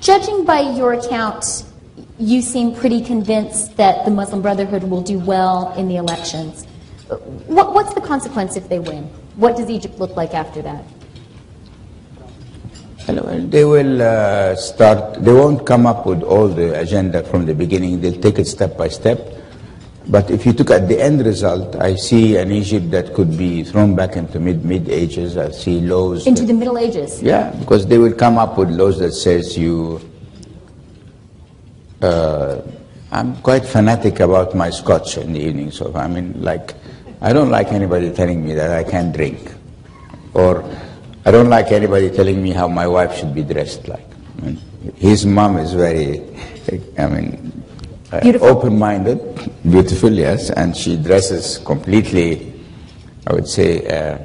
Judging by your account, you seem pretty convinced that the Muslim Brotherhood will do well in the elections. What's the consequence if they win? What does Egypt look like after that? They will start, they won't come up with all the agenda from the beginning. They'll take it step by step. But if you look at the end result, I see an Egypt that could be thrown back into mid ages. I see laws. Into the Middle Ages? Yeah, because they will come up with laws that says you... I'm quite fanatic about my scotch in the evening. So, I mean, like, I don't like anybody telling me that I can't drink. Or I don't like anybody telling me how my wife should be dressed like. I mean, his mom is very, I mean, open-minded, beautiful, yes, and she dresses completely, I would say,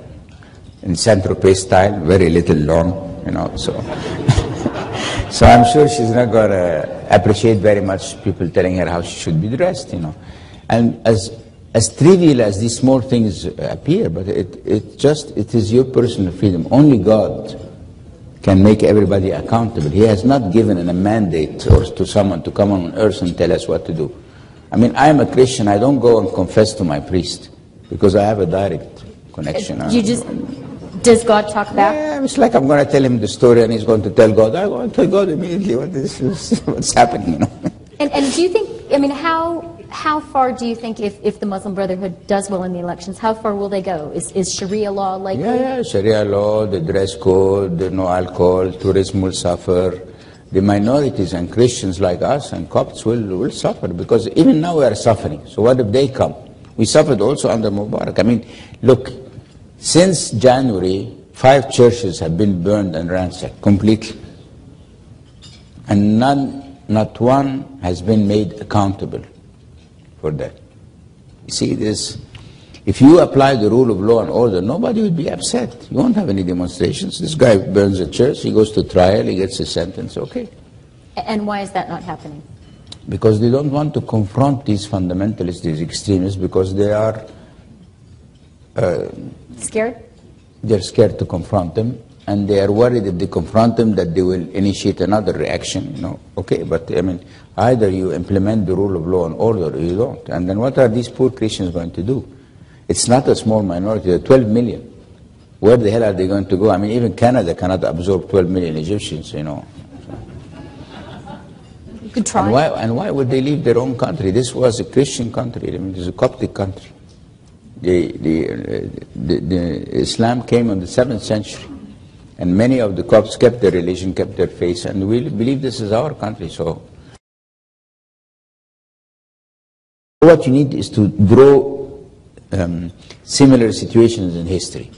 in Saint-Tropez style, very little long, you know, so. So I'm sure she's not going to appreciate very much people telling her how she should be dressed, you know. And as trivial as these small things appear, but it is your personal freedom. Only God can make everybody accountable. He has not given a mandate or to someone to come on earth and tell us what to do. I mean, I am a Christian. I don't go and confess to my priest because I have a direct connection. Does God talk back? Yeah, it's like I'm going to tell him the story and he's going to tell God. I want to tell God immediately what's happening, you know. And do you think, I mean, how far do you think if the Muslim Brotherhood does well in the elections, how far will they go? Is Sharia law likely? Yeah, Sharia law, the dress code, the no alcohol, tourism will suffer. The minorities and Christians like us and Copts will suffer because even now we are suffering. So what if they come? We suffered also under Mubarak. I mean, look, since January, 5 churches have been burned and ransacked completely. And not one has been made accountable for that. You see this, if you apply the rule of law and order, nobody would be upset. You won't have any demonstrations. This guy burns a church, he goes to trial, he gets a sentence, okay. And why is that not happening? Because they don't want to confront these fundamentalists, these extremists, because they are... scared? They're scared to confront them, and they are worried if they confront them that they will initiate another reaction, you know. Okay, but I mean, either you implement the rule of law and order or you don't. And then what are these poor Christians going to do? It's not a small minority, they're 12 million. Where the hell are they going to go? I mean, even Canada cannot absorb 12 million Egyptians, you know. You could try. And why would they leave their own country? This was a Christian country, I mean, it's a Coptic country. The Islam came in the 7th century, and many of the Copts kept their religion, kept their faith, and we believe this is our country. So what you need is to draw similar situations in history.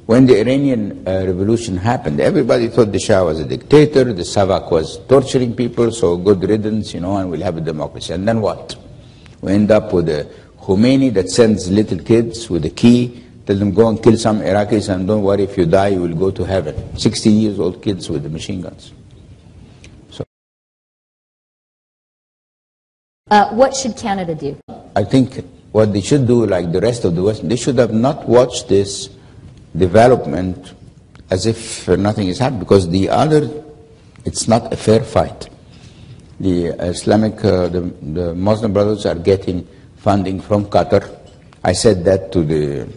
When the Iranian revolution happened, everybody thought the Shah was a dictator, the Savak was torturing people, so good riddance, you know, and we'll have a democracy. And then what? We end up with a Khomeini that sends little kids with a key, tell them go and kill some Iraqis and don't worry, if you die you will go to heaven. 16 years old kids with the machine guns. So, what should Canada do? I think what they should do, like the rest of the West, they should have not watched this development as if nothing is happening, because it's not a fair fight. The Islamic, the Muslim brothers are getting funding from Qatar. I said that to the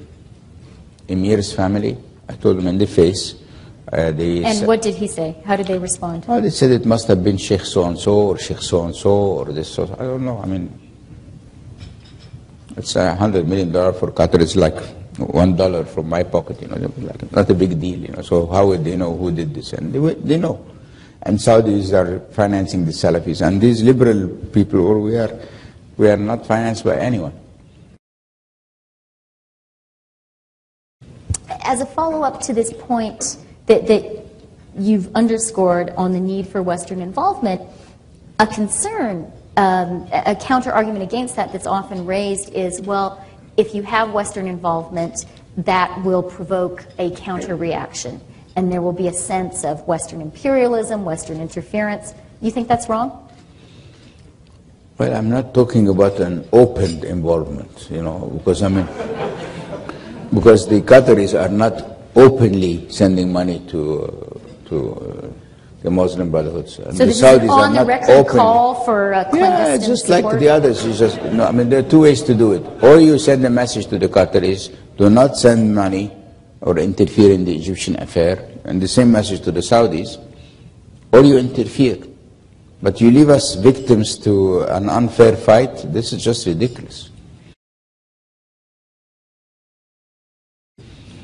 Emir's family. I told them in the face. And what did he say? How did they respond? Well, they said it must have been Sheikh so-and-so or Sheikh so-and-so or this so. I don't know. I mean, it's $100 million for Qatar. It's like $1 from my pocket, you know, not a big deal, you know. So how would they know who did this? And they know. And Saudis are financing the Salafis. And these liberal people, or we are not financed by anyone. As a follow-up to this point that you've underscored on the need for Western involvement, a concern, a counter-argument against that that's often raised is, well, if you have Western involvement, that will provoke a counter-reaction, and there will be a sense of Western imperialism, Western interference. You think that's wrong? Well, I'm not talking about an open involvement, you know, because I mean, because the Qataris are not openly sending money to the Muslim Brotherhood. So this is an on-the-record call for clandestine just support? like the others. I mean, there are two ways to do it. Or you send a message to the Qataris, do not send money or interfere in the Egyptian affair, and the same message to the Saudis, or you interfere. But you leave us victims to an unfair fight. This is just ridiculous.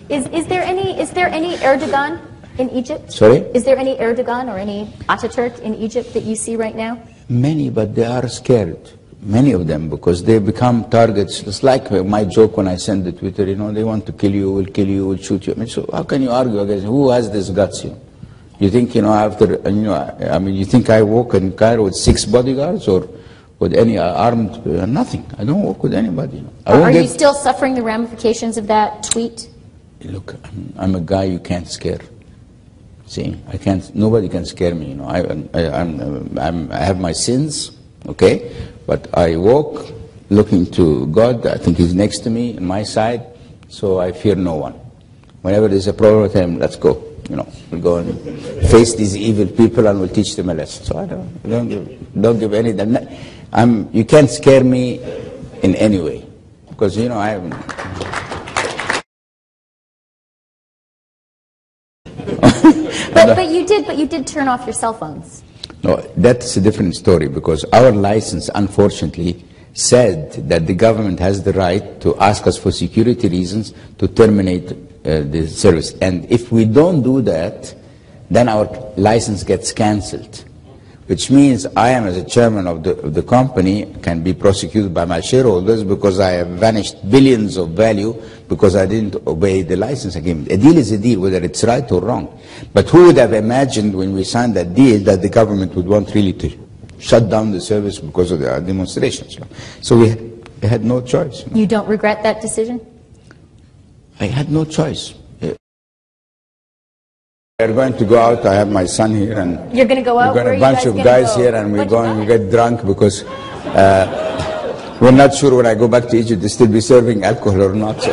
Is there any Erdogan in Egypt? Sorry? Is there any Erdogan or any Ataturk in Egypt that you see right now? Many, but they are scared. Many of them, because they become targets. It's like my joke when I send the Twitter, they want to kill you, will kill you, will shoot you. I mean, so how can you argue against who has this guts? You think, after, I mean, you think I walk in Cairo with 6 bodyguards or with any armed, nothing. I don't walk with anybody. Are you still suffering the ramifications of that tweet? Look, I'm a guy you can't scare. See, nobody can scare me. I have my sins, okay? But I walk looking to God. I think He's next to me, on my side, so I fear no one. Whenever there's a problem with Him, let's go. We'll go and face these evil people and we'll teach them a lesson. So I don't give any. You can't scare me in any way, because I haven't. But you did turn off your cell phones. No, that's a different story, because our license, unfortunately, said that the government has the right to ask us for security reasons to terminate the service. And if we don't do that, then our license gets cancelled, which means I am, as a chairman of the company, can be prosecuted by my shareholders because I have vanished billions of value because I didn't obey the license agreement. A deal is a deal, whether it's right or wrong. But who would have imagined when we signed that deal that the government would want really to shut down the service because of the demonstrations? So we had no choice. You don't regret that decision? I had no choice. We're going to go out. I have my son here, and you're going to go out. We've got a bunch of guys here, and we're going to get drunk because we're not sure when I go back to Egypt to still be serving alcohol or not. So.